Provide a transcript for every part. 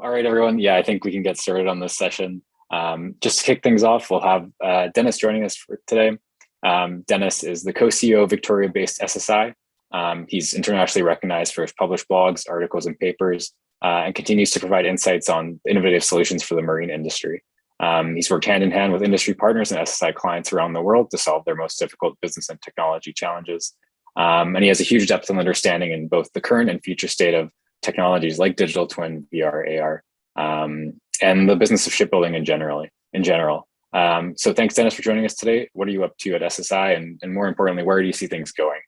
All right, everyone. Yeah, I think we can get started on this session. Just to kick things off, we'll have Denis joining us for today. Denis is the co-CEO of Victoria-based SSI. He's internationally recognized for his published blogs, articles, and papers, and continues to provide insights on innovative solutions for the marine industry. He's worked hand in hand with industry partners and SSI clients around the world to solve their most difficult business and technology challenges. And he has a huge depth of understanding in both the current and future state of technologies like digital twin, VR, AR, and the business of shipbuilding in general. So thanks, Denis, for joining us today. What are you up to at SSI? And more importantly, where do you see things going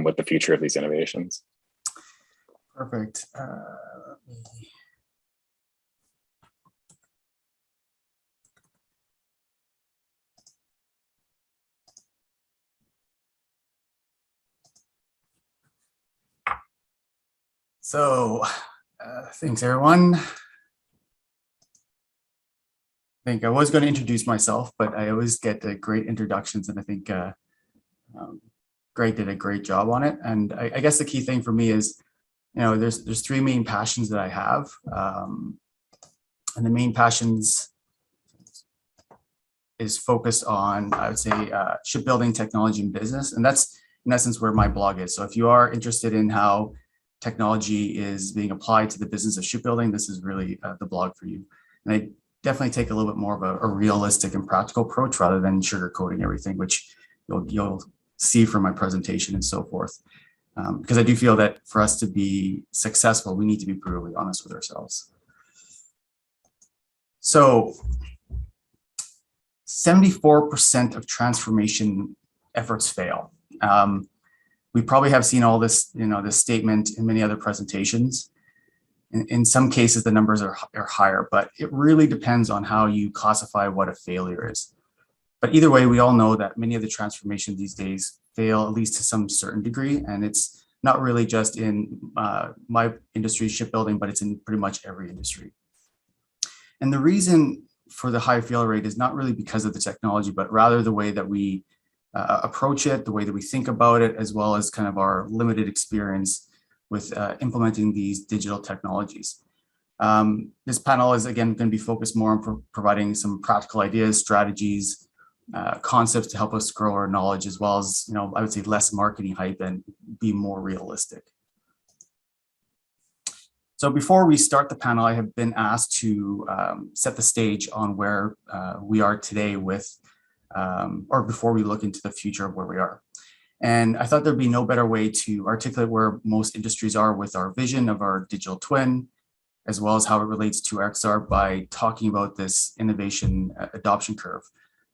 with the future of these innovations? Perfect. Thanks, everyone. I think I was going to introduce myself, but I always get great introductions, and I think Greg did a great job on it. And I guess the key thing for me is, there's three main passions that I have, and the main passions is focused on, I would say, shipbuilding, technology, and business, and that's in essence where my blog is. So if you are interested in how technology is being applied to the business of shipbuilding, this is really the blog for you. And I definitely take a little bit more of a realistic and practical approach rather than sugarcoating everything, which you'll see from my presentation and so forth. Because I do feel that for us to be successful, we need to be brutally honest with ourselves. So 74% of transformation efforts fail. We probably have seen all this, this statement in many other presentations. In some cases, the numbers are higher, but it really depends on how you classify what a failure is. But either way, we all know that many of the transformations these days fail, at least to some certain degree. And it's not really just in my industry, shipbuilding, but it's in pretty much every industry. And the reason for the high failure rate is not really because of the technology, but rather the way that we approach it, the way that we think about it, as well as kind of our limited experience with implementing these digital technologies. This panel is, again, going to be focused more on providing some practical ideas, strategies, concepts to help us grow our knowledge, as well as, I would say less marketing hype and be more realistic. So before we start the panel, I have been asked to set the stage on where we are today with or before we look into the future of where we are. And I thought there'd be no better way to articulate where most industries are with our vision of our digital twin, as well as how it relates to XR, by talking about this innovation adoption curve.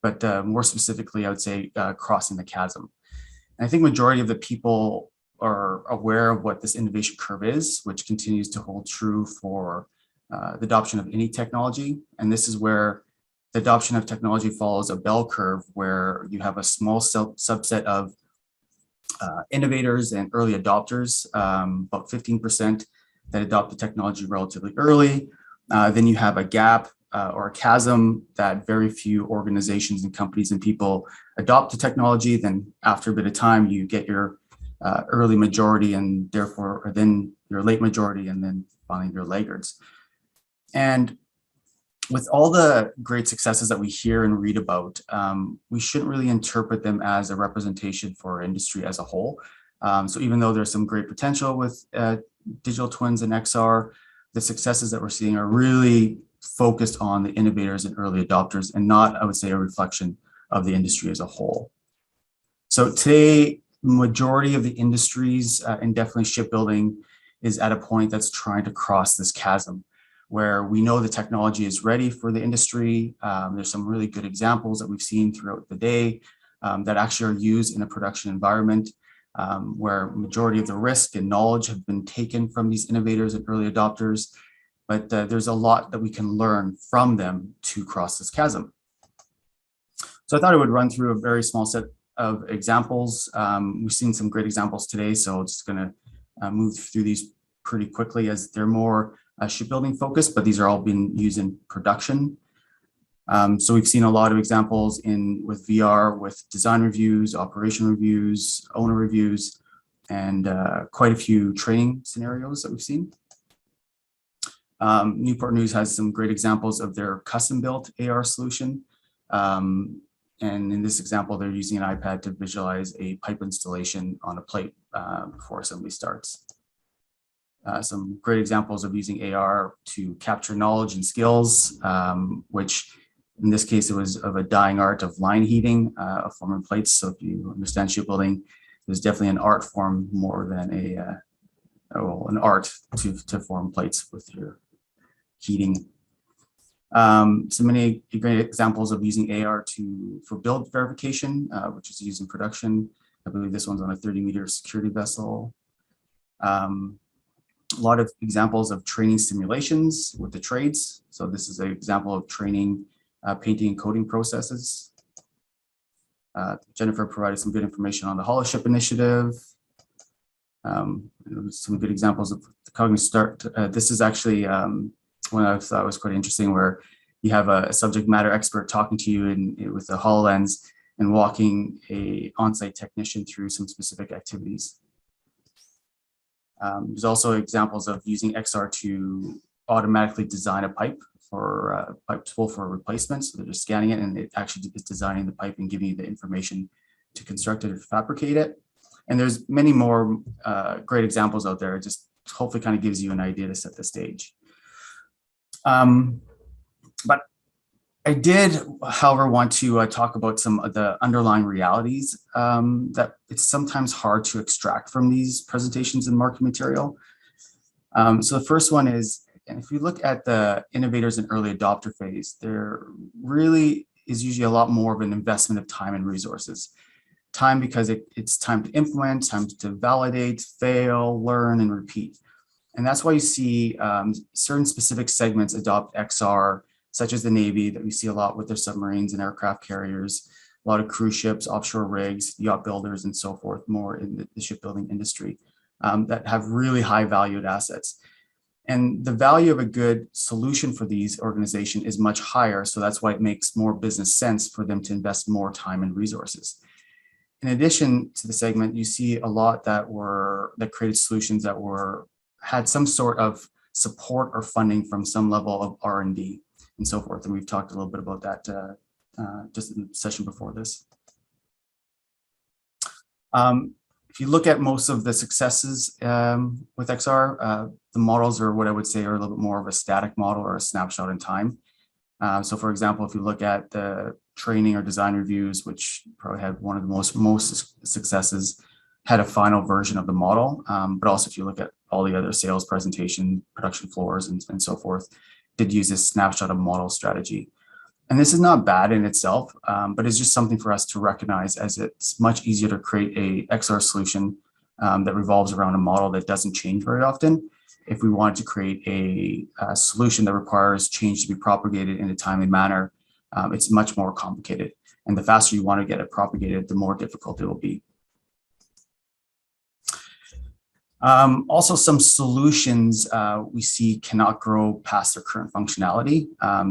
But more specifically, I would say crossing the chasm. And I think majority of the people are aware of what this innovation curve is, which continues to hold true for the adoption of any technology. And this is where the adoption of technology follows a bell curve where you have a small subset of innovators and early adopters, about 15% that adopt the technology relatively early. Then you have a gap or a chasm that very few organizations and companies and people adopt the technology. Then after a bit of time, you get your early majority, and therefore, or then your late majority, and then finally your laggards. And with all the great successes that we hear and read about, we shouldn't really interpret them as a representation for our industry as a whole. So even though there's some great potential with digital twins and XR, the successes that we're seeing are really focused on the innovators and early adopters, and not, I would say, a reflection of the industry as a whole. So today, majority of the industries, and definitely shipbuilding, is at a point that's trying to cross this chasm, where we know the technology is ready for the industry. There's some really good examples that we've seen throughout the day that actually are used in a production environment, where majority of the risk and knowledge have been taken from these innovators and early adopters. But there's a lot that we can learn from them to cross this chasm. So I thought I would run through a very small set of examples. We've seen some great examples today, so I'm just going to move through these pretty quickly, as they're more shipbuilding focused, but these are all being used in production. So we've seen a lot of examples with VR, with design reviews, operation reviews, owner reviews, and quite a few training scenarios that we've seen. Newport News has some great examples of their custom-built AR solution. And in this example, they're using an iPad to visualize a pipe installation on a plate before assembly starts. Some great examples of using AR to capture knowledge and skills, which in this case, it was of a dying art of line heating of forming plates. So if you understand shipbuilding, there's definitely an art form more than an art to form plates with your heating. So many great examples of using AR for build verification, which is used in production. I believe this one's on a 30-meter security vessel. A lot of examples of training simulations with the trades. So this is an example of training painting and coating processes. Jennifer provided some good information on the Hollow Ship Initiative. Some good examples of the cognitive start. This is actually one I thought was quite interesting, where you have a subject matter expert talking to you with a HoloLens and walking a on-site technician through some specific activities. There's also examples of using XR to automatically design a pipe for pipe spool for replacement. So they're just scanning it and it actually is designing the pipe and giving you the information to construct it or fabricate it. And there's many more great examples out there. It just hopefully kind of gives you an idea to set the stage. But I did, however, want to talk about some of the underlying realities that it's sometimes hard to extract from these presentations and marketing material. So the first one is, and if you look at the innovators and early adopter phase, there really is usually a lot more of an investment of time and resources. Time because it's time to implement, time to validate, fail, learn, and repeat. And that's why you see certain specific segments adopt XR, such as the Navy that we see a lot with their submarines and aircraft carriers, a lot of cruise ships, offshore rigs, yacht builders, and so forth, more in the shipbuilding industry that have really high valued assets. And the value of a good solution for these organizations is much higher. So that's why it makes more business sense for them to invest more time and resources. In addition to the segment, you see a lot that created solutions that had some sort of support or funding from some level of R&D and so forth. And we've talked a little bit about that just in the session before this. If you look at most of the successes with XR, the models are what I would say are a little bit more of a static model or a snapshot in time. So for example, if you look at the training or design reviews, which probably had one of the most successes, had a final version of the model. But also if you look at all the other sales presentation, production floors, and so forth, did use this snapshot of model strategy. And this is not bad in itself, but it's just something for us to recognize, as it's much easier to create a XR solution that revolves around a model that doesn't change very often. If we wanted to create a solution that requires change to be propagated in a timely manner, it's much more complicated. And the faster you want to get it propagated, the more difficult it will be. Also, some solutions we see cannot grow past their current functionality.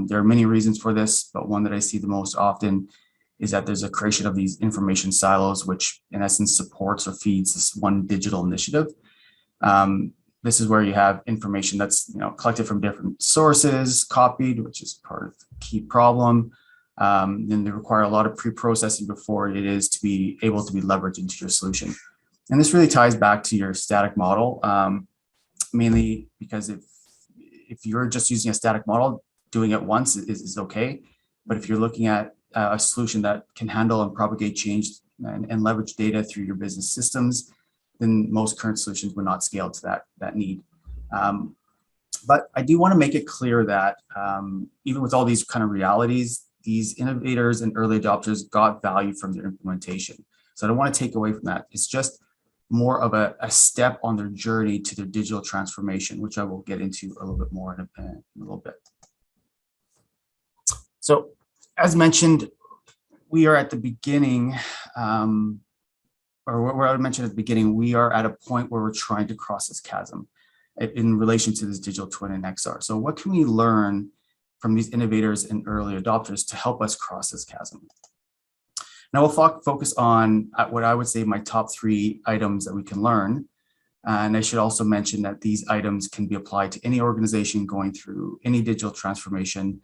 There are many reasons for this, but one that I see the most often is that there's a creation of these information silos, which in essence supports or feeds this one digital initiative. This is where you have information that's collected from different sources, copied, which is part of the key problem. Then they require a lot of pre-processing before it is to be able to be leveraged into your solution. And this really ties back to your static model, mainly because if you're just using a static model, doing it once is okay. But if you're looking at a solution that can handle and propagate change and leverage data through your business systems, then most current solutions would not scale to that need. But I do want to make it clear that even with all these kind of realities, these innovators and early adopters got value from their implementation. So I don't want to take away from that. It's just more of a step on their journey to their digital transformation, which I will get into a little bit more in a little bit. So as mentioned, we are at the beginning, or what I mentioned at the beginning, we are at a point where we're trying to cross this chasm in relation to this digital twin and XR. So what can we learn from these innovators and early adopters to help us cross this chasm? Now we'll focus on what I would say my top 3 items that we can learn. And I should also mention that these items can be applied to any organization going through any digital transformation,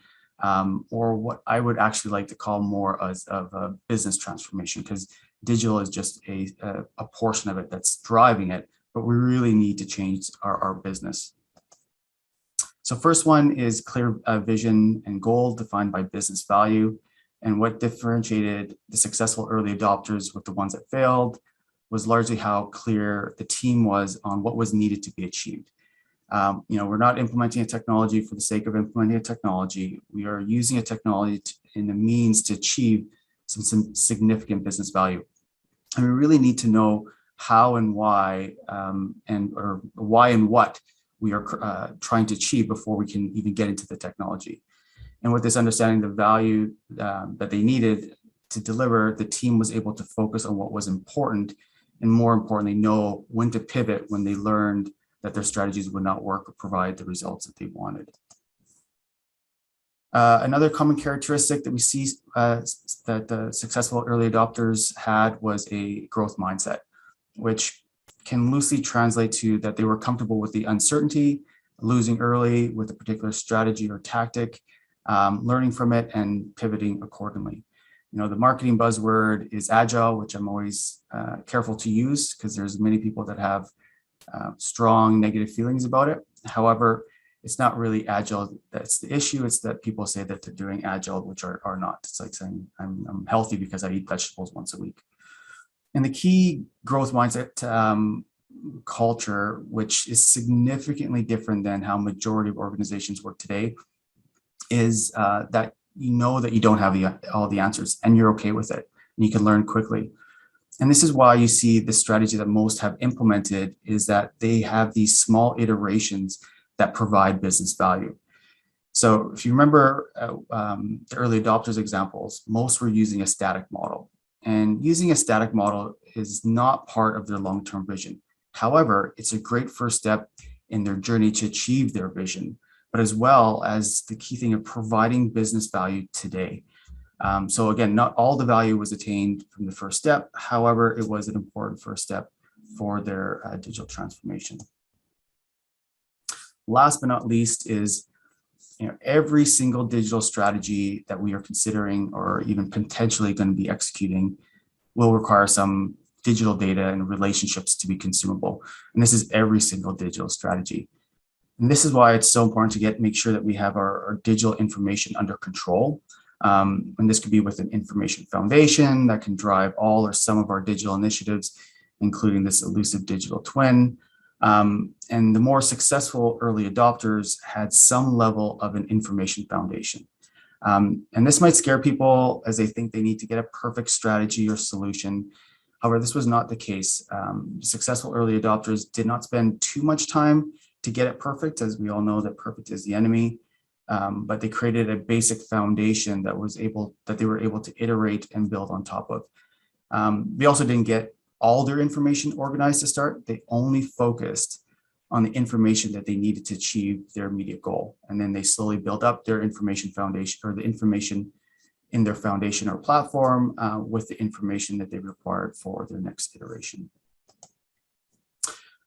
or what I would actually like to call more as of a business transformation, because digital is just a portion of it that's driving it, but we really need to change our business. So first one is clear vision and goal defined by business value. And what differentiated the successful early adopters with the ones that failed was largely how clear the team was on what was needed to be achieved. We're not implementing a technology for the sake of implementing a technology. We are using a technology in the means to achieve some significant business value. And we really need to know how and why, or why and what we are trying to achieve before we can even get into the technology. And with this understanding the value that they needed to deliver, the team was able to focus on what was important, and more importantly, know when to pivot when they learned that their strategies would not work or provide the results that they wanted. Another common characteristic that we see that the successful early adopters had was a growth mindset, which can loosely translate to that they were comfortable with the uncertainty, losing early with a particular strategy or tactic, learning from it and pivoting accordingly. The marketing buzzword is agile, which I'm always careful to use because there's many people that have strong negative feelings about it. However, it's not really agile that's the issue. It's that people say that they're doing agile, which are not. It's like saying I'm healthy because I eat vegetables once a week. And the key growth mindset culture, which is significantly different than how majority of organizations work today, is that you know that you don't have all the answers and you're okay with it and you can learn quickly. And this is why you see the strategy that most have implemented is that they have these small iterations that provide business value. So if you remember the early adopters examples, most were using a static model. And using a static model is not part of their long-term vision. However, it's a great first step in their journey to achieve their vision, but as well as the key thing of providing business value today. So again, not all the value was attained from the first step. However, it was an important first step for their digital transformation. Last but not least is, every single digital strategy that we are considering or even potentially going to be executing will require some digital data and relationships to be consumable. And this is every single digital strategy. And this is why it's so important to make sure that we have our digital information under control. And this could be with an information foundation that can drive all or some of our digital initiatives, including this elusive digital twin. And the more successful early adopters had some level of an information foundation. And this might scare people as they think they need to get a perfect strategy or solution. However, this was not the case. Successful early adopters did not spend too much time to get it perfect, as we all know that perfect is the enemy. But they created a basic foundation that they were able to iterate and build on top of. They also didn't get all their information organized to start. They only focused on the information that they needed to achieve their immediate goal. And then they slowly built up their information foundation, or the information in their foundation or platform with the information that they required for their next iteration.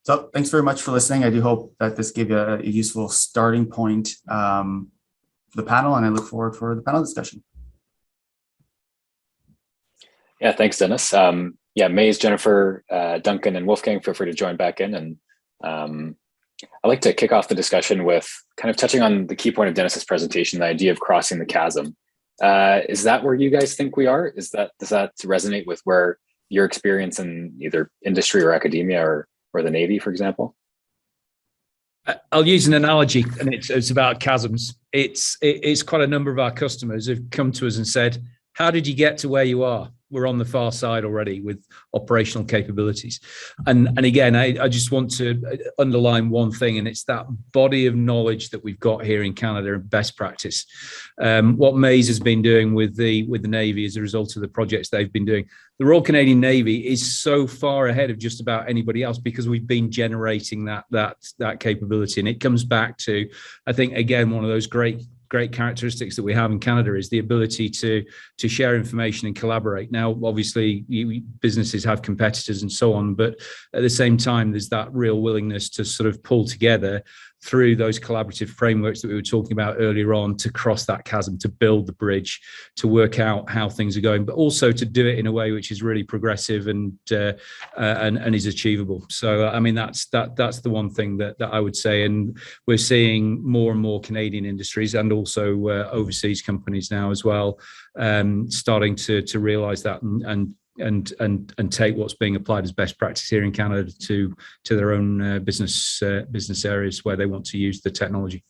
So thanks very much for listening. I do hope that this gave you a useful starting point for the panel, and I look forward for the panel discussion. Yeah, thanks, Dennis. Meiz, Jennifer, Duncan, and Wolfgang, feel free to join back in. And I'd like to kick off the discussion with kind of touching on the key point of Dennis's presentation, the idea of crossing the chasm. Is that where you guys think we are? Does that resonate with where your experience in either industry or academia or the Navy, for example? I'll use an analogy, and it's about chasms. It's quite a number of our customers who've come to us and said, how did you get to where you are? We're on the far side already with operational capabilities. And again, I just want to underline one thing, and it's that body of knowledge that we've got here in Canada and best practice. What Meiz has been doing with the Navy as a result of the projects they've been doing. The Royal Canadian Navy is so far ahead of just about anybody else because we've been generating that capability. And it comes back to, I think, again, one of those great great characteristics that we have in Canada is the ability to share information and collaborate. Now, obviously, businesses have competitors and so on, but at the same time, there's that real willingness to sort of pull together through those collaborative frameworks that we were talking about earlier on, to cross that chasm, to build the bridge, to work out how things are going, but also to do it in a way which is really progressive and is achievable. So, I mean, that's the one thing that I would say. And we're seeing more and more Canadian industries and also overseas companies now as well, starting to realise that and take what's being applied as best practice here in Canada to their own business areas where they want to use the technology.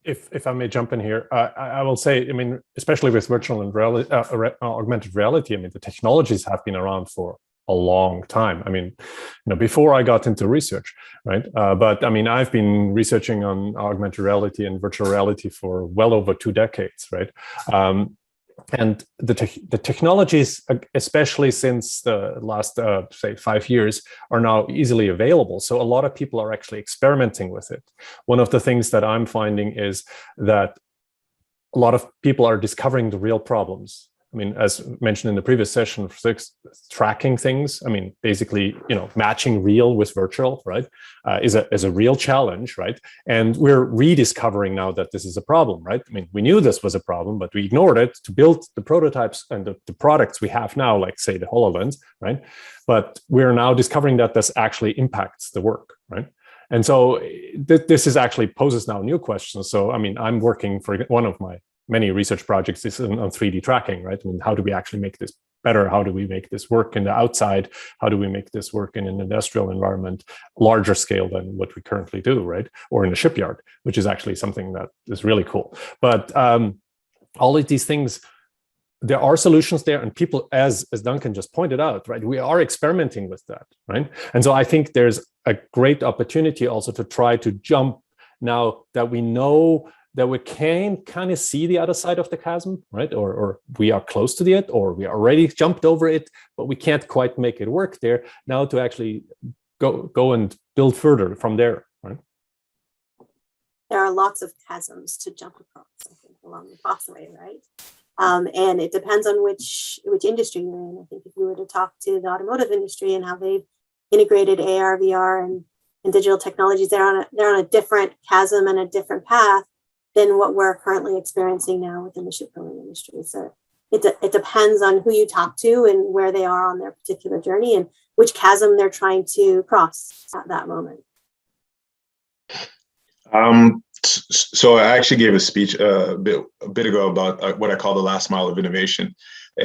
If I may jump in here, I will say, I mean, especially with virtual and augmented reality, I mean, the technologies have been around for a long time. I mean, before I got into research, right? But I mean, I've been researching on augmented reality and virtual reality for well over 2 decades, right? And the technologies, especially since the last, say, 5 years, are now easily available. So a lot of people are actually experimenting with it. One of the things that I'm finding is that a lot of people are discovering the real problems. I mean, as mentioned in the previous session, tracking things, I mean, basically, matching real with virtual, right, is a real challenge, right? And we're rediscovering now that this is a problem, right? I mean, we knew this was a problem, but we ignored it to build the prototypes and the products we have now, like, say, the HoloLens, right? But we're now discovering that this actually impacts the work, right? And so this is actually poses now new questions. So, I mean, I'm working for one of my many research projects is on 3D tracking, right? I mean, how do we actually make this better? How do we make this work in the outside? How do we make this work in an industrial environment, larger scale than what we currently do, right? Or in a shipyard, which is actually something that is really cool. But all of these things, there are solutions there, and people, as Duncan just pointed out, right, we are experimenting with that, right? And so I think there's a great opportunity also to try to jump now that we know that we can kind of see the other side of the chasm, right? Or we are close to it, or we already jumped over it, but we can't quite make it work there. Now to actually go and build further from there, right? There are lots of chasms to jump across, I think, along the pathway, right? And it depends on which industry you're in. I think if you were to talk to the automotive industry and how they've integrated AR, VR, and digital technologies, they're on a different chasm and a different path than what we're currently experiencing now within the shipbuilding industry. So it depends on who you talk to and where they are on their particular journey and which chasm they're trying to cross at that moment. So I actually gave a speech a bit ago about what I call the last mile of innovation.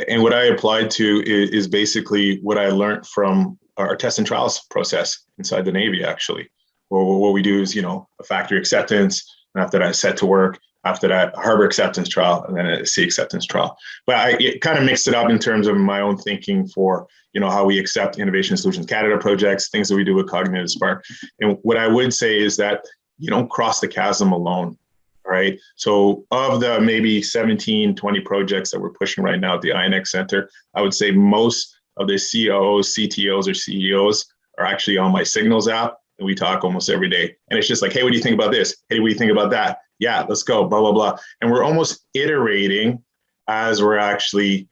And what I applied to is basically what I learned from our test and trials process inside the Navy, actually. What we do is, a factory acceptance, and after that, set to work. After that, harbor acceptance trial, and then a sea acceptance trial. But I kind of mixed it up in terms of my own thinking for, how we accept Innovation Solutions Canada projects, things that we do with Cognitive Spark. And what I would say is that you don't cross the chasm alone, all right? So of the maybe 17, 20 projects that we're pushing right now at the INX Center, I would say most of the COOs, CTOs, or CEOs are actually on my Signals app. And we talk almost every day. And it's just like, hey, what do you think about this? Hey, what do you think about that? Yeah, let's go, blah, blah, blah. And we're almost iterating as we're actually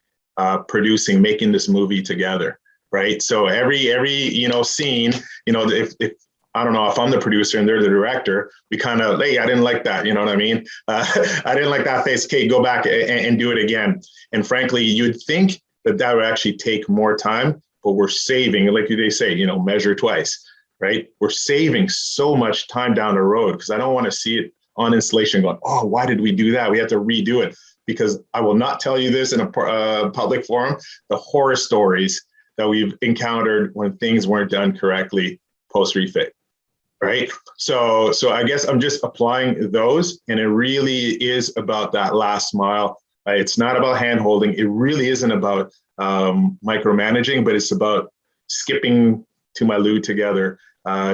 producing, making this movie together, right? So every scene, if I don't know, if I'm the producer and they're the director, we kind of, hey, I didn't like that, you know what I mean? I didn't like that face. Okay, go back and do it again. And frankly, you'd think that would actually take more time, but we're saving, like they say, measure twice. Right? We're saving so much time down the road because I don't want to see it on installation going, oh, why did we do that? We have to redo it, because I will not tell you this in a public forum, the horror stories that we've encountered when things weren't done correctly post-refit, right? So I guess I'm just applying those, and it really is about that last mile. It's not about hand-holding. It really isn't about micromanaging, but it's about skipping to my loo together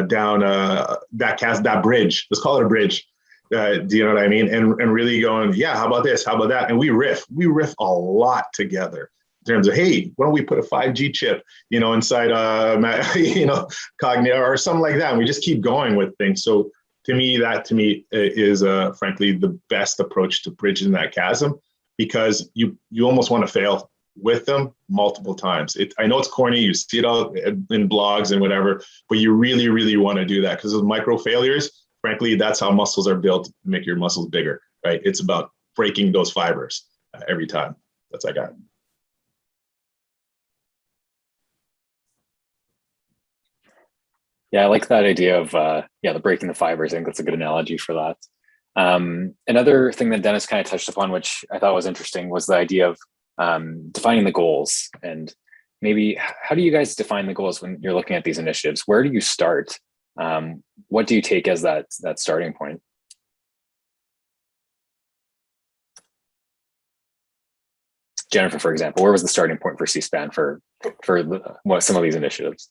down that bridge. Let's call it a bridge. Do you know what I mean? And really going, yeah, how about this? How about that? And we riff a lot together in terms of, hey, why don't we put a 5G chip, inside, Cognitive or something like that. And we just keep going with things. So to me is frankly the best approach to bridging that chasm, because you almost want to fail with them multiple times. I know it's corny, you see it all in blogs and whatever, but you really, really want to do that, because those micro failures, frankly, that's how muscles are built to make your muscles bigger, right? It's about breaking those fibers every time. That's what I got. Yeah, I like that idea of the breaking the fibers. I think that's a good analogy for that. Another thing that Denis kind of touched upon, which I thought was interesting, was the idea of defining the goals. And maybe how do you guys define the goals when you're looking at these initiatives? Where do you start? What do you take as that starting point? Jennifer, for example, where was the starting point for Seaspan for some of these initiatives?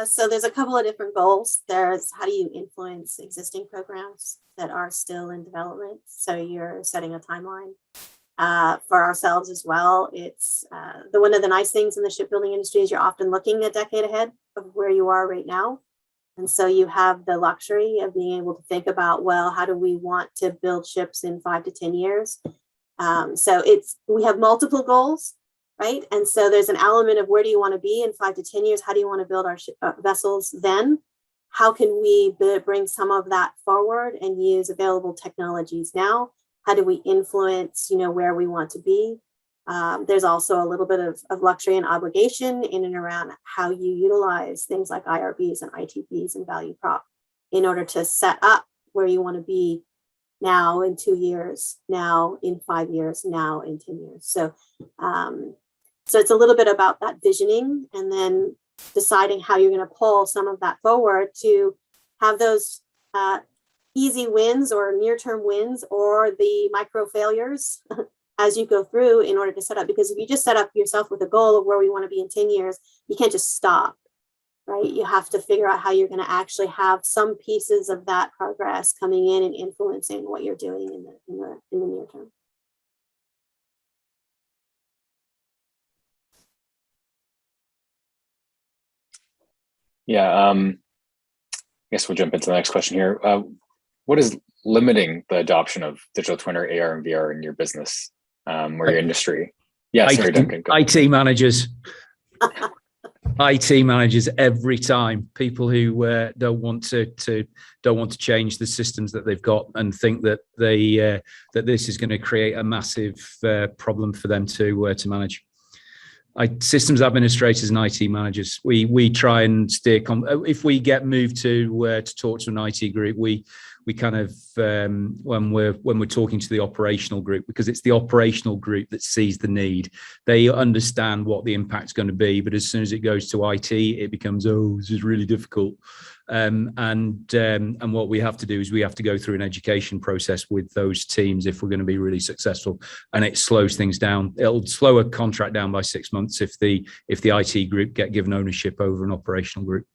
So there's a couple of different goals. There's how do you influence existing programs that are still in development? So you're setting a timeline. For ourselves as well, it's one of the nice things in the shipbuilding industry is you're often looking a decade ahead of where you are right now. And so you have the luxury of being able to think about, well, how do we want to build ships in 5 to 10 years? So we have multiple goals, right? And so there's an element of where do you want to be in 5 to 10 years? How do you want to build our vessels then? How can we bring some of that forward and use available technologies now? How do we influence, where we want to be? There's also a little bit of luxury and obligation in and around how you utilize things like IRBs and ITBs and value prop in order to set up where you want to be now in 2 years, now in 5 years, now in 10 years. So it's a little bit about that visioning and then deciding how you're going to pull some of that forward to have those easy wins or near-term wins or the micro failures as you go through in order to set up. Because if you just set up yourself with a goal of where we want to be in 10 years, you can't just stop, right? You have to figure out how you're going to actually have some pieces of that progress coming in and influencing what you're doing in the near term. Yeah, I guess we'll jump into the next question here. What is limiting the adoption of digital twin or AR and VR in your business or your industry? Yeah, sorry, Duncan. IT managers. IT managers every time. People who don't want to change the systems that they've got and think that that this is going to create a massive problem for them to manage. Systems administrators and IT managers, we try and steer. If we get moved to talk to an IT group, we kind of when we're talking to the operational group, because it's the operational group that sees the need. They understand what the impact's going to be, but as soon as it goes to IT, it becomes, this is really difficult. And what we have to do is we have to go through an education process with those teams if we're going to be really successful, and it slows things down. It'll slow a contract down by 6 months if the IT group get given ownership over an operational group.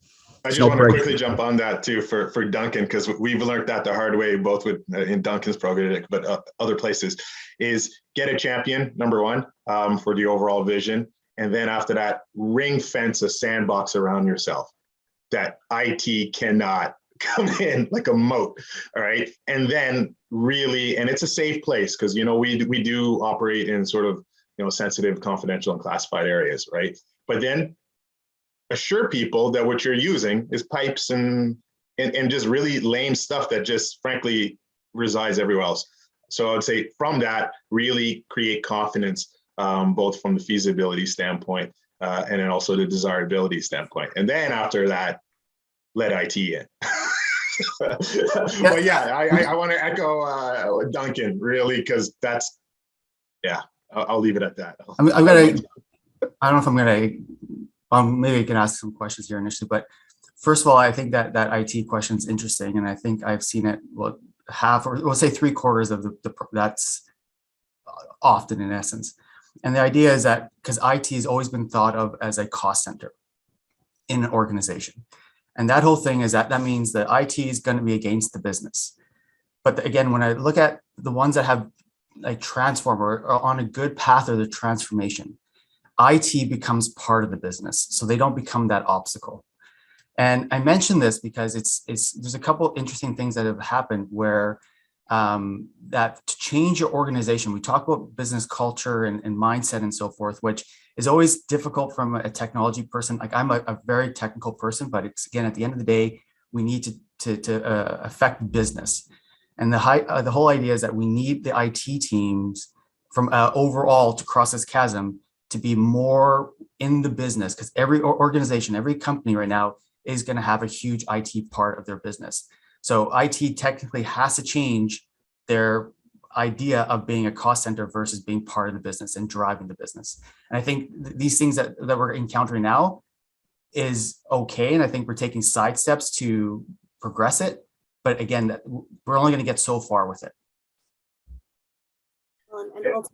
I just want to quickly jump on that too for Duncan, because we've learned that the hard way, both in Duncan's program, but other places, is get a champion, number one, for the overall vision. And then after that, ring fence a sandbox around yourself that IT cannot come in like a moat. All right. And then really, and it's a safe place because, we do operate in sort of, sensitive, confidential and classified areas. Right. But then assure people that what you're using is pipes and just really lame stuff that just frankly resides everywhere else. So I would say from that, really create confidence, both from the feasibility standpoint and then also the desirability standpoint. And then after that, let IT in. But yeah, I want to echo Duncan really, because that's, I'll leave it at that. I don't know if I'm gonna, maybe I can ask some questions here initially, but first of all, I think that IT question is interesting, and I think I've seen it, half, or we'll say 3/4 of that's often in essence. And the idea is that because IT has always been thought of as a cost center in an organization. And that whole thing is that means that IT is going to be against the business. But again, when I look at the ones that have like transform or are on a good path of the transformation, IT becomes part of the business. So they don't become that obstacle. And I mention this because there's a couple interesting things that have happened where that to change your organization, we talk about business culture and mindset and so forth, which is always difficult from a technology person. Like I'm a very technical person, but it's, again, at the end of the day, we need to affect business. And the whole idea is that we need the IT teams from overall to cross this chasm to be more in the business, because every organization, every company right now is going to have a huge IT part of their business. So IT technically has to change their idea of being a cost center versus being part of the business and driving the business. And I think these things that we're encountering now is okay. And I think we're taking side steps to progress it. But again, we're only going to get so far with it.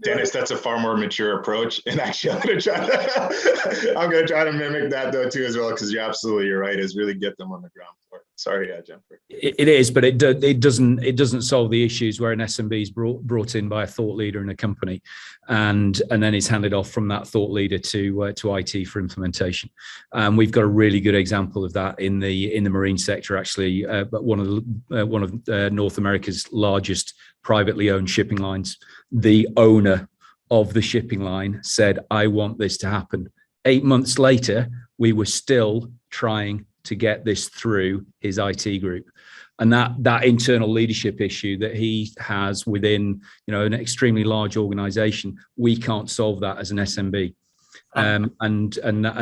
Dennis, that's a far more mature approach. And actually, I'm going to try to mimic that though too as well, because you're right, is really get them on the ground floor. Sorry, Jennifer. It is, but it doesn't solve the issues where an SMB is brought in by a thought leader in a company, and then it's handed off from that thought leader to IT for implementation. We've got a really good example of that in the marine sector, actually, but one of North America's largest privately owned shipping lines. The owner of the shipping line said, "I want this to happen." 8 months later, we were still trying to get this through his IT group. And that internal leadership issue that he has within, an extremely large organization, we can't solve that as an SMB. And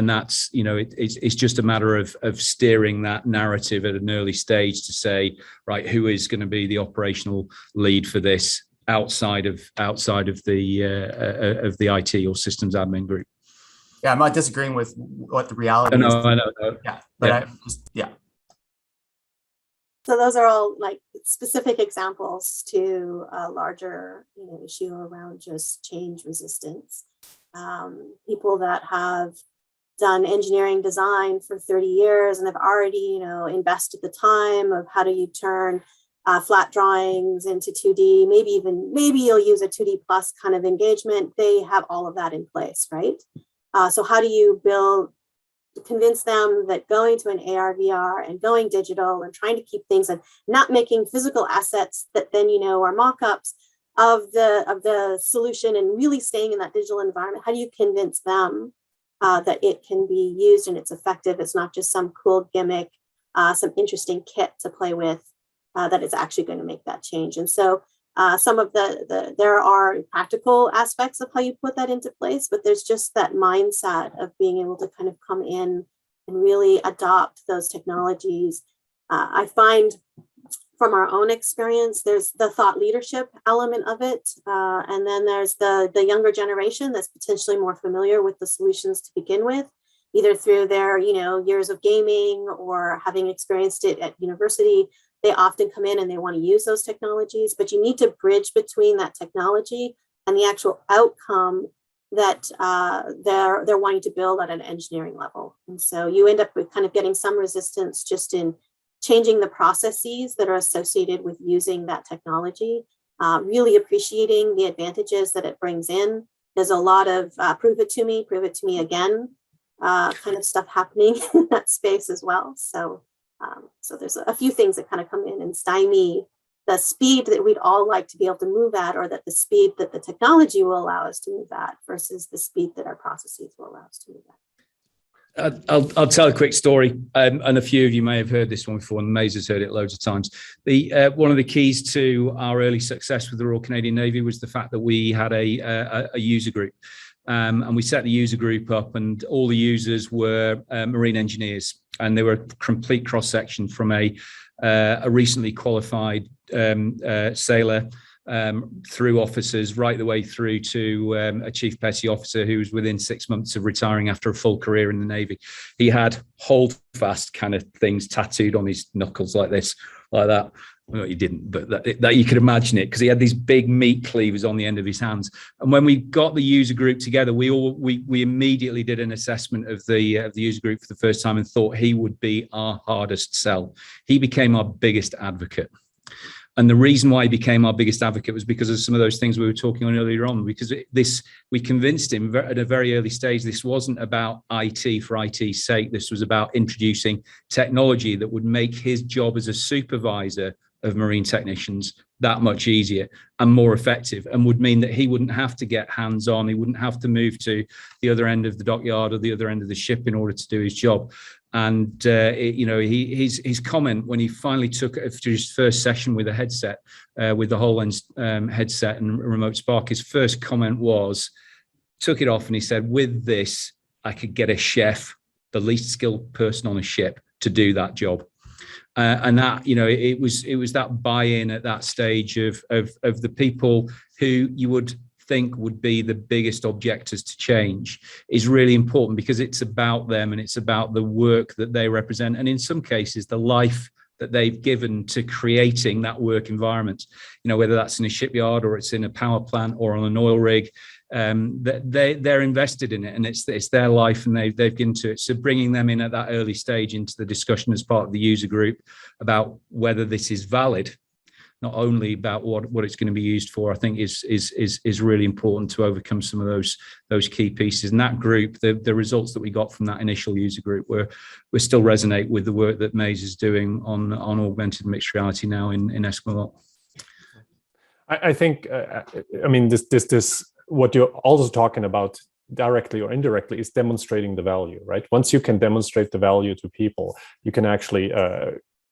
that's, it's just a matter of steering that narrative at an early stage to say, right, who is going to be the operational lead for this outside of the IT or systems admin group. Yeah, I'm not disagreeing with what the reality is. I know. Yeah, but yeah. So those are all like specific examples to a larger issue around just change resistance. People that have done engineering design for 30 years and have already invested the time of how do you turn flat drawings into 2D, maybe you'll use a 2D plus kind of engagement. They have all of that in place, right? So how do you convince them that going to an AR, VR and going digital and trying to keep things and not making physical assets that then, are mock-ups of the solution and really staying in that digital environment? How do you convince them that it can be used and it's effective? It's not just some cool gimmick, some interesting kit to play with, that is actually going to make that change. And so some of there are practical aspects of how you put that into place, but there's just that mindset of being able to kind of come in and really adopt those technologies. I find from our own experience, there's the thought leadership element of it. And then there's the younger generation that's potentially more familiar with the solutions to begin with, either through their, years of gaming or having experienced it at university. They often come in and they want to use those technologies, but you need to bridge between that technology and the actual outcome that they're wanting to build at an engineering level. And so you end up with kind of getting some resistance just in changing the processes that are associated with using that technology, really appreciating the advantages that it brings in. There's a lot of prove it to me again kind of stuff happening in that space as well. So there's a few things that kind of come in and stymie the speed that we'd all like to be able to move at, or that the speed that the technology will allow us to move at versus the speed that our processes will allow us to move at. I'll tell a quick story, and a few of you may have heard this one before, and Meiz has heard it loads of times. One of the keys to our early success with the Royal Canadian Navy was the fact that we had a user group. And we set the user group up, and all the users were marine engineers, and they were a complete cross section from a recently qualified sailor through officers right the way through to a chief petty officer who was within 6 months of retiring after a full career in the Navy. He had holdfast kind of things tattooed on his knuckles like this, like that. Well, he didn't, but that you could imagine it, because he had these big meat cleavers on the end of his hands. And when we got the user group together, we immediately did an assessment of the user group for the first time and thought he would be our hardest sell. He became our biggest advocate. And the reason why he became our biggest advocate was because of some of those things we were talking on earlier on, because we convinced him at a very early stage, this wasn't about IT for IT's sake. This was about introducing technology that would make his job as a supervisor of marine technicians that much easier and more effective, and would mean that he wouldn't have to get hands-on. He wouldn't have to move to the other end of the dockyard or the other end of the ship in order to do his job. And his comment when he finally took after his first session with a headset, with the HoloLens headset and remote spark, his first comment was, took it off, and he said, "With this, I could get a chef, the least skilled person on a ship, to do that job." And that, it was that buy-in at that stage of the people who you would think would be the biggest objectors to change is really important, because it's about them and it's about the work that they represent, and in some cases the life that they've given to creating that work environment, whether that's in a shipyard or it's in a power plant or on an oil rig. They're invested in it, and it's their life, and they've given to it. So bringing them in at that early stage into the discussion as part of the user group about whether this is valid, not only about what it's going to be used for, I think is really important to overcome some of those key pieces. And that group, the results that we got from that initial user group were still resonate with the work that Meiz is doing on augmented mixed reality now in Esquimalt. I think, this what you're also talking about directly or indirectly is demonstrating the value, right? Once you can demonstrate the value to people, you can actually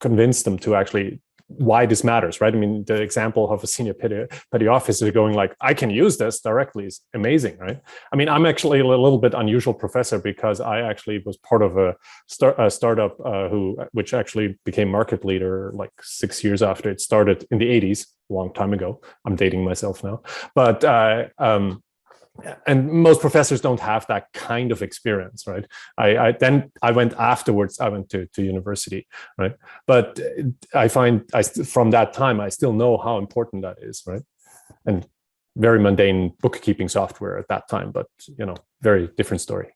convince them to actually why this matters, right? I mean, the example of a senior petty officer going like, I can use this directly is amazing, right? I mean, I'm actually a little bit unusual professor because I actually was part of a startup which actually became market leader like 6 years after it started in the 80s, a long time ago. I'm dating myself now, but and most professors don't have that kind of experience, right? I went afterwards, I went to university, right? But I find from that time, I still know how important that is, right? And very mundane bookkeeping software at that time, but very different story.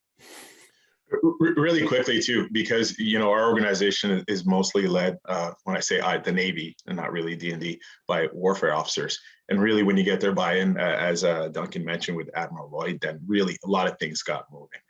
Really quickly too, because our organization is mostly led, when I say the Navy and not really D&D, by warfare officers. And really, when you get their buy-in, as Duncan mentioned with Admiral Lloyd, then really a lot of things got moving.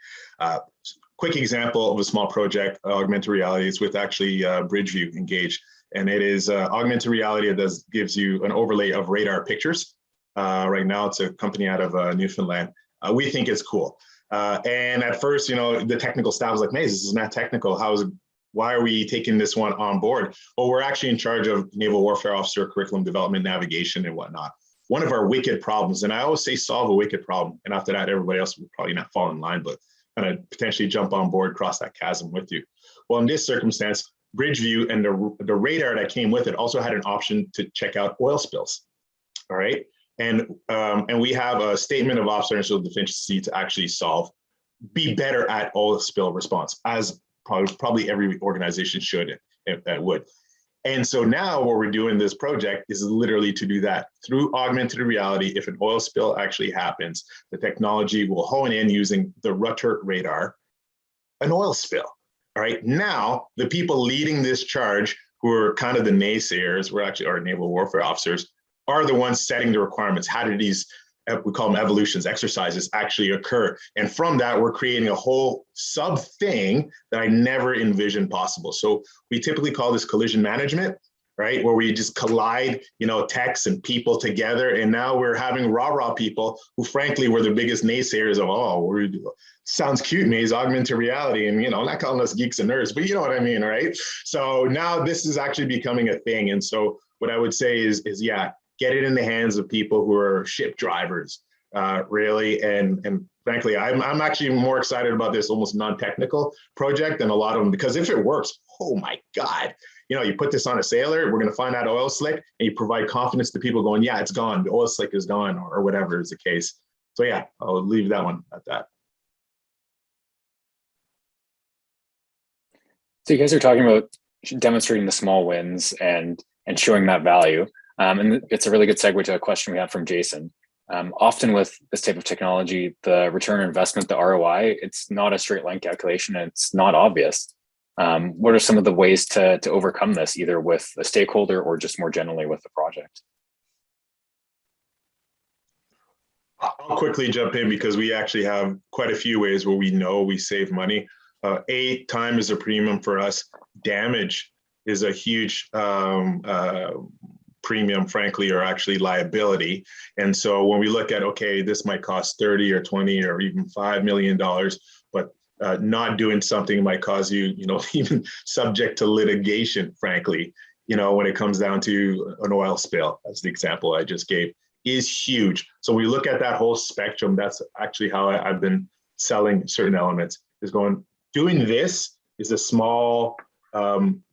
Quick example of a small project, augmented reality, is with actually Bridgeview Engage, and it is augmented reality that gives you an overlay of radar pictures. Right now, it's a company out of Newfoundland. We think it's cool. And at first, the technical staff was like, "Meiz, this is not technical. Why are we taking this one on board?" Well, we're actually in charge of Naval Warfare Officer curriculum development, navigation, and whatnot. One of our wicked problems, and I always say solve a wicked problem, and after that, everybody else will probably not fall in line, but kind of potentially jump on board, cross that chasm with you. Well, in this circumstance, Bridgeview and the radar that came with it also had an option to check out oil spills. All right. And we have a statement of operational deficiency to actually be better at oil spill response, as probably every organization should and would. And so now what we're doing this project is literally to do that through augmented reality. If an oil spill actually happens, the technology will hone in using the rudder radar, an oil spill. All right. Now, the people leading this charge, who are kind of the naysayers, we're actually our naval warfare officers, are the ones setting the requirements. How do these, we call them evolutions, exercises, actually occur? And from that, we're creating a whole sub thing that I never envisioned possible. So we typically call this collision management, right? Where we just collide, techs and people together. And now we're having rah-rah people who frankly were the biggest naysayers of, sounds cute, Meiz, augmented reality. And, I'm not calling us geeks and nerds, but you know what I mean, right? So now this is actually becoming a thing. And so what I would say is get it in the hands of people who are ship drivers, really. And frankly, I'm actually more excited about this almost non-technical project than a lot of them, because if it works, oh my God, you put this on a sailor, we're going to find that oil slick, and you provide confidence to people going, yeah, it's gone. The oil slick is gone, or whatever is the case. So yeah, I'll leave that one at that. So you guys are talking about demonstrating the small wins and showing that value. And it's a really good segue to a question we had from Jason. Often with this type of technology, the return on investment, the ROI, it's not a straight line calculation, and it's not obvious. What are some of the ways to overcome this, either with a stakeholder or just more generally with the project? I'll quickly jump in because we actually have quite a few ways where we know we save money. Time is a premium for us. Damage is a huge premium, frankly, or actually liability. And so when we look at, okay, this might cost 30 or 20 or even $5 million, but not doing something might cause you, even subject to litigation, frankly, when it comes down to an oil spill, as the example I just gave, is huge. So we look at that whole spectrum. That's actually how I've been selling certain elements, is doing this is a small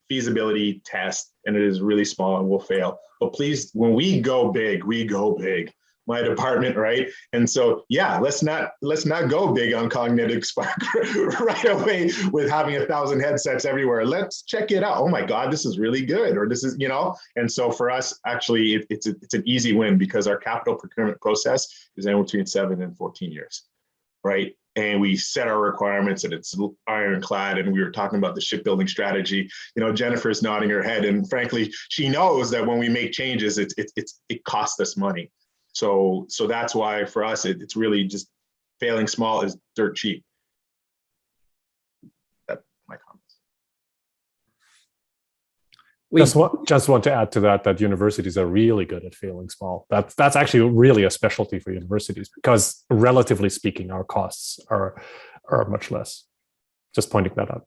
feasibility test, and it is really small and will fail. But please, when we go big, we go big. My department, right? And so, yeah, let's not go big on Cognitive Spark right away with having 1,000 headsets everywhere. Let's check it out. Oh my God, this is really good, or this is, And so for us, actually, it's an easy win because our capital procurement process is anywhere between 7 and 14 years, right? And we set our requirements, and it's ironclad. And we were talking about the shipbuilding strategy. Jennifer's nodding her head, and frankly, she knows that when we make changes, it costs us money. So that's why for us, it's really just failing small is dirt cheap. That's my comments. Just want to add to that universities are really good at failing small. That's actually really a specialty for universities, because relatively speaking, our costs are much less. Just pointing that out.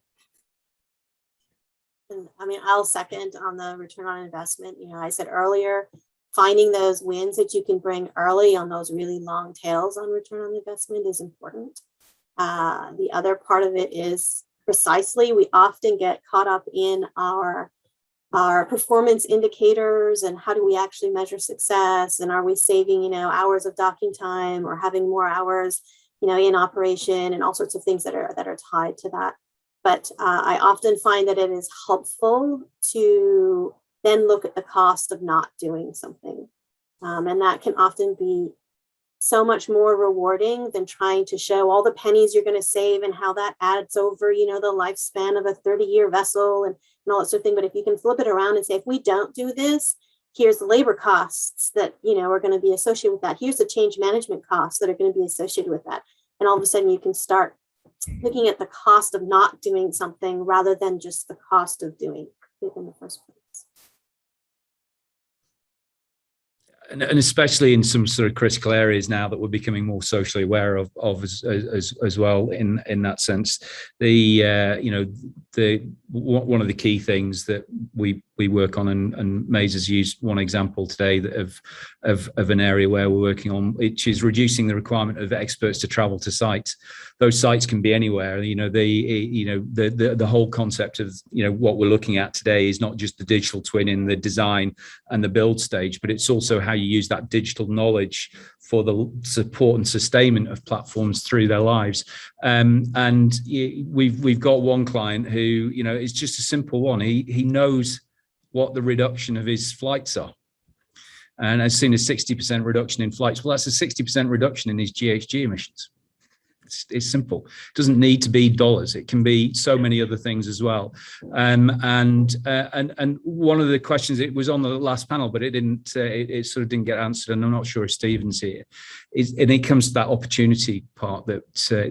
And I'll second on the return on investment. I said earlier, finding those wins that you can bring early on those really long tails on return on investment is important. The other part of it is precisely, we often get caught up in our performance indicators and how do we actually measure success, and are we saving hours of docking time or having more hours in operation, and all sorts of things that are tied to that. But I often find that it is helpful to then look at the cost of not doing something. And that can often be so much more rewarding than trying to show all the pennies you're going to save and how that adds over, the lifespan of a 30-year vessel and all that sort of thing. But if you can flip it around and say, if we don't do this, here's the labor costs that, are going to be associated with that. Here's the change management costs that are going to be associated with that. And all of a sudden you can start looking at the cost of not doing something rather than just the cost of doing it in the first place. And especially in some sort of critical areas now that we're becoming more socially aware of as well. In that sense, one of the key things that we work on, and Meiz has used one example today of an area where we're working on, which is reducing the requirement of experts to travel to sites. Those sites can be anywhere. The whole concept of what we're looking at today is not just the digital twin in the design and the build stage, but it's also how you use that digital knowledge for the support and sustainment of platforms through their lives. And we've got one client who, it's just a simple one. He knows what the reduction of his flights are, and has seen a 60% reduction in flights. Well, that's a 60% reduction in his GHG emissions. It's simple. It doesn't need to be dollars. It can be so many other things as well. And one of the questions, it was on the last panel, but it sort of didn't get answered. And I'm not sure if Stephen's here. And it comes to that opportunity part that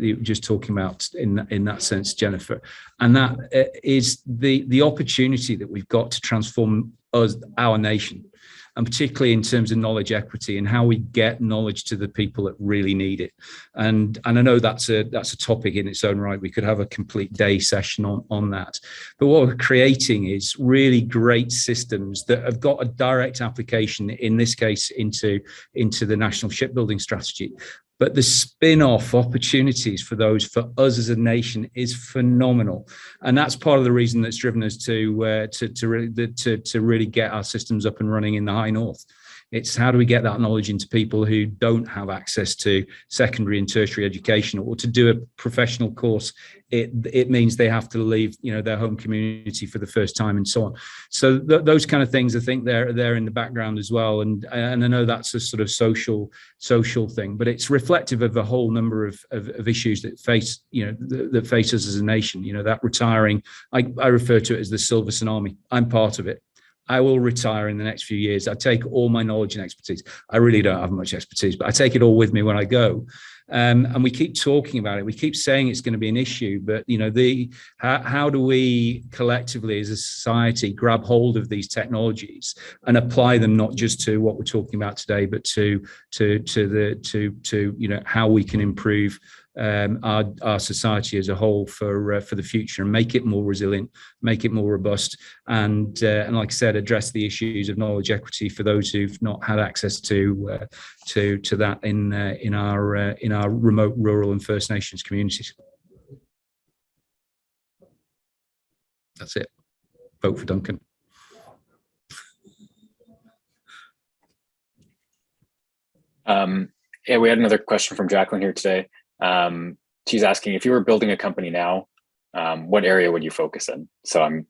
you were just talking about in that sense, Jennifer. And that is the opportunity that we've got to transform our nation, and particularly in terms of knowledge equity and how we get knowledge to the people that really need it. And I know that's a topic in its own right. We could have a complete day session on that. But what we're creating is really great systems that have got a direct application, in this case, into the national shipbuilding strategy. But the spin-off opportunities for us as a nation is phenomenal, and that's part of the reason that's driven us to really get our systems up and running in the high north. It's how do we get that knowledge into people who don't have access to secondary and tertiary education, or to do a professional course. It means they have to leave, their home community for the first time, and so on. So those kind of things, I think they're in the background as well. And I know that's a sort of social thing, but it's reflective of a whole number of issues that face, that face us as a nation. That retiring, I refer to it as the Silverson Army. I'm part of it. I will retire in the next few years. I take all my knowledge and expertise. I really don't have much expertise, but I take it all with me when I go. And we keep talking about it. We keep saying it's going to be an issue, but how do we collectively as a society grab hold of these technologies and apply them not just to what we're talking about today, but to how we can improve our society as a whole for the future, and make it more resilient, make it more robust, and like I said, address the issues of knowledge equity for those who've not had access to that in our remote, rural, and First Nations communities. That's it. Vote for Duncan. Yeah, we had another question from Jacqueline here today. She's asking, if you were building a company now, what area would you focus in? So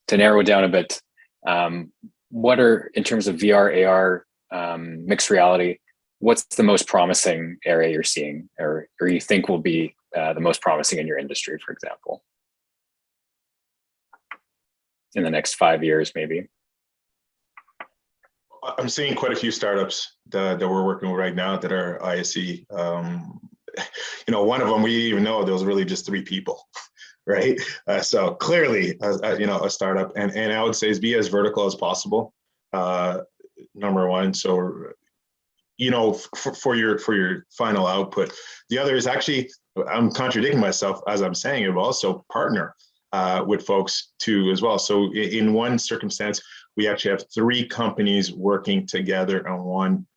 to narrow it down a bit, what are, in terms of VR, AR, mixed reality, what's the most promising area you're seeing, or you think will be the most promising in your industry, for example, in the next 5 years, maybe? I'm seeing quite a few startups that we're working with right now that are ISE. One of them, we didn't even know there was really just 3 people, right? So clearly, a startup, and I would say is be as vertical as possible. Number one, so for your final output. The other is actually, I'm contradicting myself as I'm saying it, but also partner with folks too as well. So in one circumstance, we actually have 3 companies working together on one,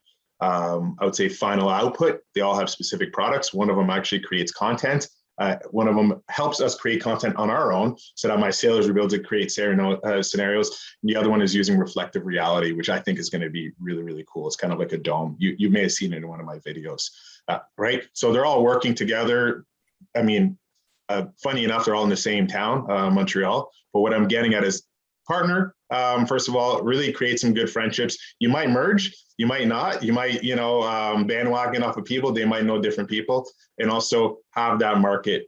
I would say, final output. They all have specific products. One of them actually creates content. One of them helps us create content on our own so that my sailors will be able to create scenarios. And the other one is using reflective reality, which I think is going to be really, really cool. It's kind of like a dome. You may have seen it in one of my videos, right? So they're all working together. I mean, funny enough, they're all in the same town, Montreal. But what I'm getting at is partner. First of all, really create some good friendships. You might merge, you might not. You might, bandwagon off of people. They might know different people, and also have that market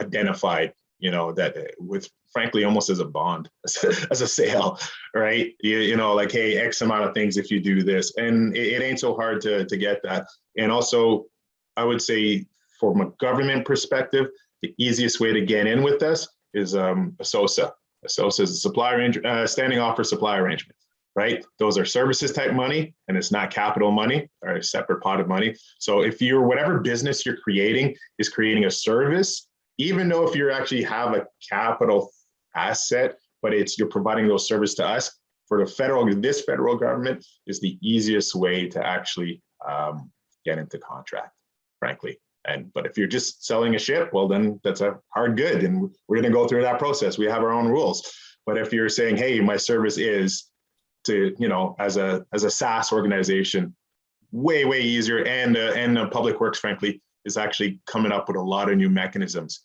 identified. That with, frankly, almost as a bond, as a sale, right? Like, hey, X amount of things if you do this, and it ain't so hard to get that. And also, I would say, from a government perspective, the easiest way to get in with this is a SOSA. A SOSA is a supply standing offer supply arrangement, right? Those are services type money, and it's not capital money or a separate pot of money. So if whatever business you're creating is creating a service, even though if you actually have a capital asset, but you're providing those services to us, for this federal government is the easiest way to actually get into contract, frankly. But if you're just selling a ship, well, then that's a hard good, and we're going to go through that process. We have our own rules. But if you're saying, hey, my service is to, as a SaaS organization, way easier, and Public Works, frankly, is actually coming up with a lot of new mechanisms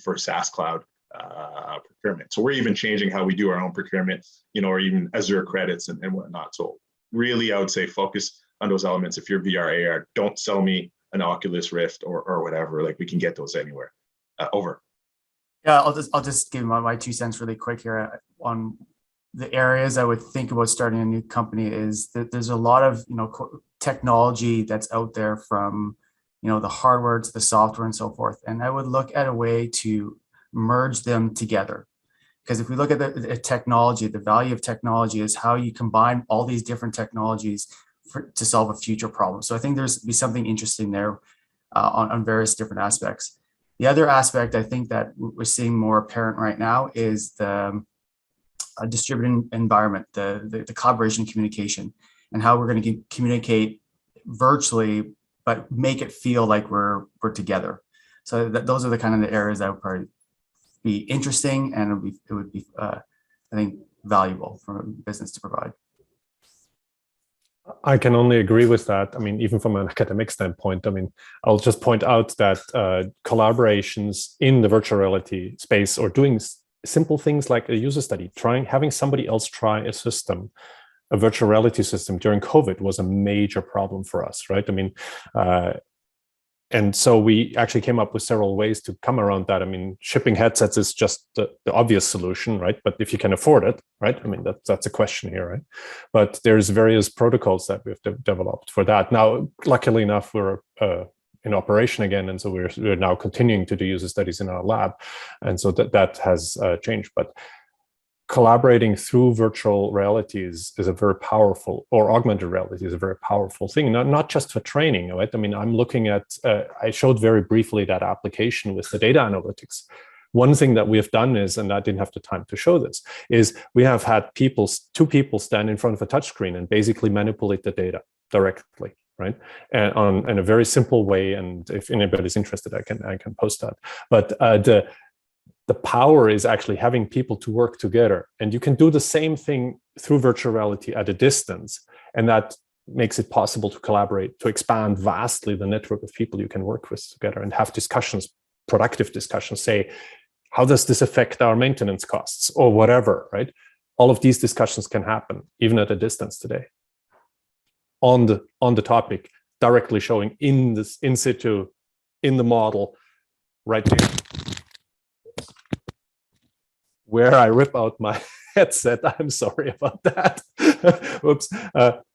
for SaaS cloud procurement. So we're even changing how we do our own procurement, or even Azure credits and whatnot. So really, I would say focus on those elements. If you're VR, AR, don't sell me an Oculus Rift or whatever. Like, we can get those anywhere. Over. Yeah, I'll just give my 2 cents really quick here on the areas I would think about starting a new company. Is that there's a lot of technology that's out there, from the hardware to the software and so forth, and I would look at a way to merge them together. Because if we look at the technology, the value of technology is how you combine all these different technologies to solve a future problem. So I think there's be something interesting there on various different aspects. The other aspect I think that we're seeing more apparent right now is the distributed environment, the collaboration communication, and how we're going to communicate virtually, but make it feel like we're together. So those are the kind of the areas that would probably be interesting, and it would be I think valuable for a business to provide. I can only agree with that. I mean, even from an academic standpoint, I mean, I'll just point out that collaborations in the virtual reality space, or doing simple things like a user study, having somebody else try a virtual reality system during COVID was a major problem for us, right? I mean, and so we actually came up with several ways to come around that. I mean, shipping headsets is just the obvious solution, right? But if you can afford it, right? I mean, that's a question here, right? But there's various protocols that we've developed for that. Now, luckily enough, we're in operation again, and so we're now continuing to do user studies in our lab, and so that has changed. But collaborating through virtual reality is a very powerful, or augmented reality is a very powerful thing, not just for training, right? I mean, I'm looking at, I showed very briefly that application with the data analytics. One thing that we have done is, and I didn't have the time to show this, is we have had two people stand in front of a touchscreen and basically manipulate the data directly, right? And in a very simple way. And if anybody's interested, I can post that. But the power is actually having people to work together, and you can do the same thing through virtual reality at a distance, and that makes it possible to collaborate, to expand vastly the network of people you can work with together and have discussions, productive discussions, say, how does this affect our maintenance costs or whatever, right? All of these discussions can happen even at a distance today on the topic, directly showing in situ, in the model, right there. Where I rip out my headset, I'm sorry about that. Oops.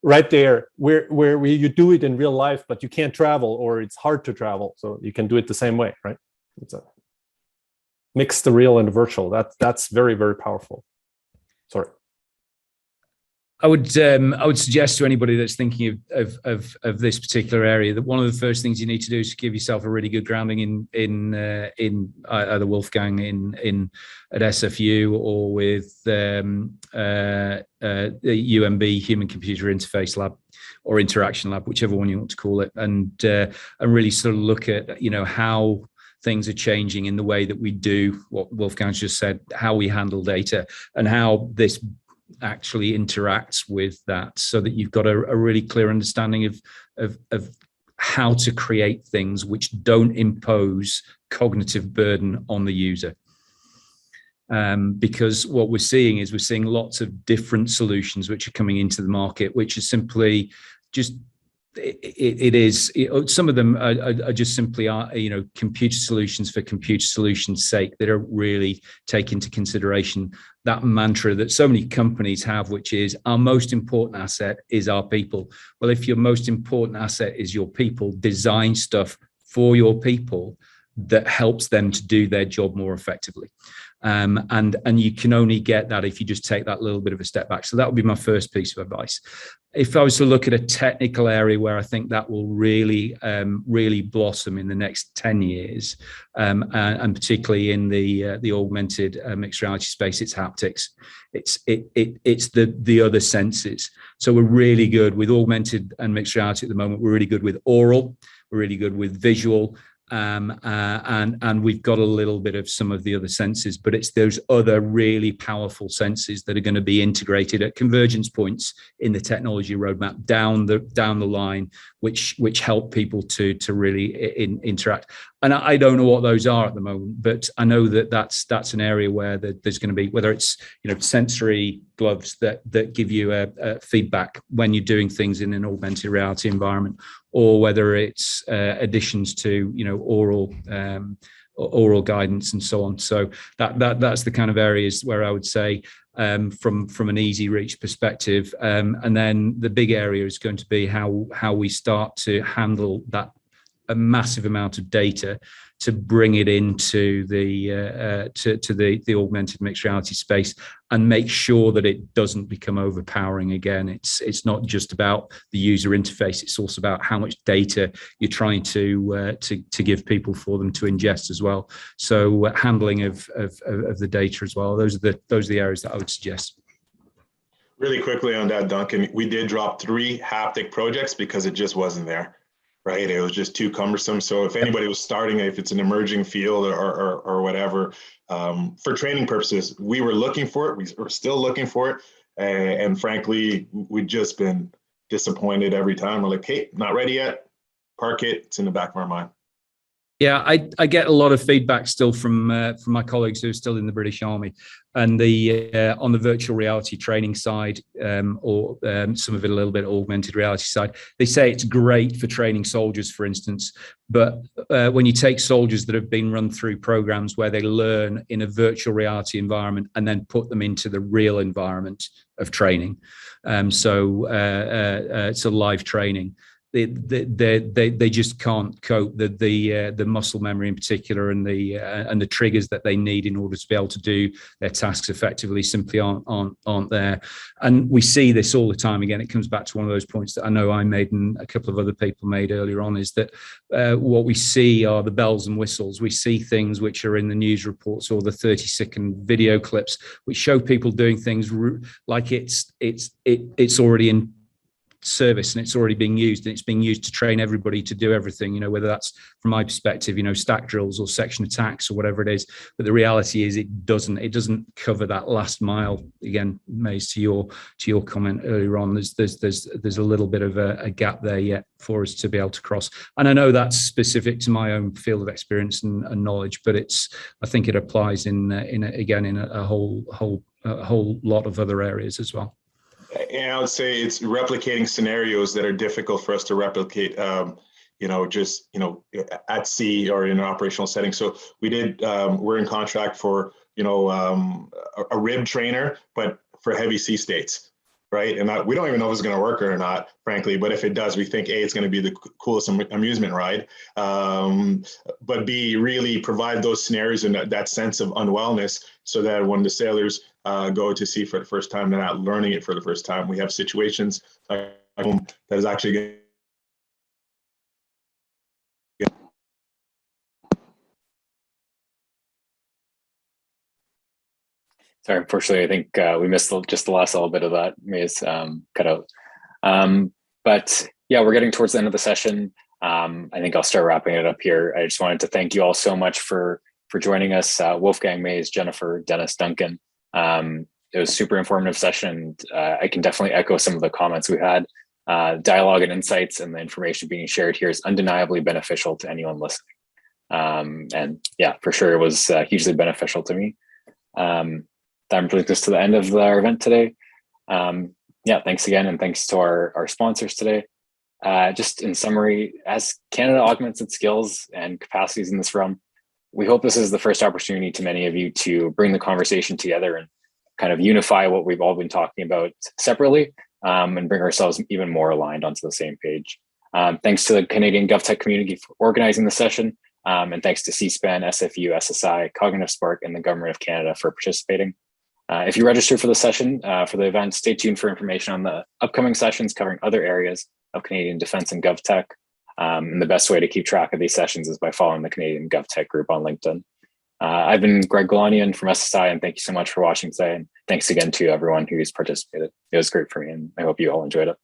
Right there, where you do it in real life, but you can't travel, or it's hard to travel, so you can do it the same way, right? Mix the real and the virtual. That's very, very powerful. Sorry. I would suggest to anybody that's thinking of this particular area that one of the first things you need to do is to give yourself a really good grounding in either Wolfgang at SFU or with the UMB Human Computer Interface Lab or Interaction Lab, whichever one you want to call it, and really sort of look at how things are changing in the way that we do what Wolfgang's just said, how we handle data, and how this actually interacts with that, so that you've got a really clear understanding of how to create things which don't impose cognitive burden on the user. Because what we're seeing lots of different solutions which are coming into the market, which are simply just some of them are just simply computer solutions for computer solutions' sake. They don't really take into consideration that mantra that so many companies have, which is our most important asset is our people. Well, if your most important asset is your people, design stuff for your people that helps them to do their job more effectively. And you can only get that if you just take that little bit of a step back. So that would be my first piece of advice. If I was to look at a technical area where I think that will really blossom in the next 10 years, and particularly in the augmented mixed reality space, it's haptics. It's the other senses. So we're really good with augmented and mixed reality at the moment. We're really good with oral. We're really good with visual. And we've got a little bit of some of the other senses, but it's those other really powerful senses that are going to be integrated at convergence points in the technology roadmap down the line, which help people to really interact. And I don't know what those are at the moment, but I know that's an area where there's going to be, whether it's sensory gloves that give you a feedback when you're doing things in an augmented reality environment, or whether it's additions to oral guidance and so on. So that's the kind of areas where I would say from an easy reach perspective, and then the big area is going to be how we start to handle a massive amount of data to bring it into the augmented mixed reality space and make sure that it doesn't become overpowering again. It's not just about the user interface; it's also about how much data you're trying to give people for them to ingest as well. So handling of the data as well. Those are the areas that I would suggest. Really quickly on that, Duncan, we did drop 3 haptic projects because it just wasn't there. Right, it was just too cumbersome. So if anybody was starting, if it's an emerging field or whatever, for training purposes, we were looking for it. We're still looking for it, and frankly, we've just been disappointed every time. We're like, hey, not ready yet. Park it. It's in the back of our mind. Yeah, I get a lot of feedback still from my colleagues who are still in the British Army, and on the virtual reality training side, or some of it a little bit augmented reality side. They say it's great for training soldiers, for instance, but when you take soldiers that have been run through programs where they learn in a virtual reality environment and then put them into the real environment of training, so it's a live training. They just can't cope. The muscle memory in particular, and the triggers that they need in order to be able to do their tasks effectively simply aren't there. And we see this all the time. Again, it comes back to one of those points that I know I made and a couple of other people made earlier on, is that what we see are the bells and whistles. We see things which are in the news reports or the 30-second video clips which show people doing things like it's already in service and it's already being used, and it's being used to train everybody to do everything, you know, whether that's, from my perspective, you know, stack drills or section attacks or whatever it is. But the reality is it doesn't cover that last mile. Again, Meiz, to your comment earlier on, there's a little bit of a gap there yet for us to be able to cross. And I know that's specific to my own field of experience and knowledge, but I think it applies in a whole lot of other areas as well. And I would say it's replicating scenarios that are difficult for us to replicate, at sea or in an operational setting. So we're in contract for, a rib trainer, but for heavy sea states, right? And we don't even know if it's going to work or not, frankly. But if it does, we think A, it's going to be the coolest amusement ride, but B, really provide those scenarios and that sense of unwellness, so that when the sailors go to sea for the first time, they're not learning it for the first time. We have situations that is actually Sorry, unfortunately, I think we missed just the last little bit of that. Meiz cut out. But yeah, we're getting towards the end of the session. I think I'll start wrapping it up here. I just wanted to thank you all so much for joining us, Wolfgang, Meiz, Jennifer, Denis, Duncan. It was a super informative session. I can definitely echo some of the comments we had. Dialogue and insights and the information being shared here is undeniably beneficial to anyone listening. And yeah, for sure, it was hugely beneficial to me. That brings us to the end of our event today. Yeah, thanks again, and thanks to our sponsors today. Just in summary, as Canada augments its skills and capacities in this realm, we hope this is the first opportunity to many of you to bring the conversation together and kind of unify what we've all been talking about separately, and bring ourselves even more aligned onto the same page. Thanks to the Canadian GovTech community for organizing the session, and thanks to Seaspan, SFU, SSI, Cognitive Spark, and the Government of Canada for participating. If you registered for the session, for the event, stay tuned for information on the upcoming sessions covering other areas of Canadian defense and GovTech. And the best way to keep track of these sessions is by following the Canadian GovTech group on LinkedIn. I've been Greg Galanian from SSI, and thank you so much for watching today. And thanks again to everyone who's participated. It was great for me, and I hope you all enjoyed it.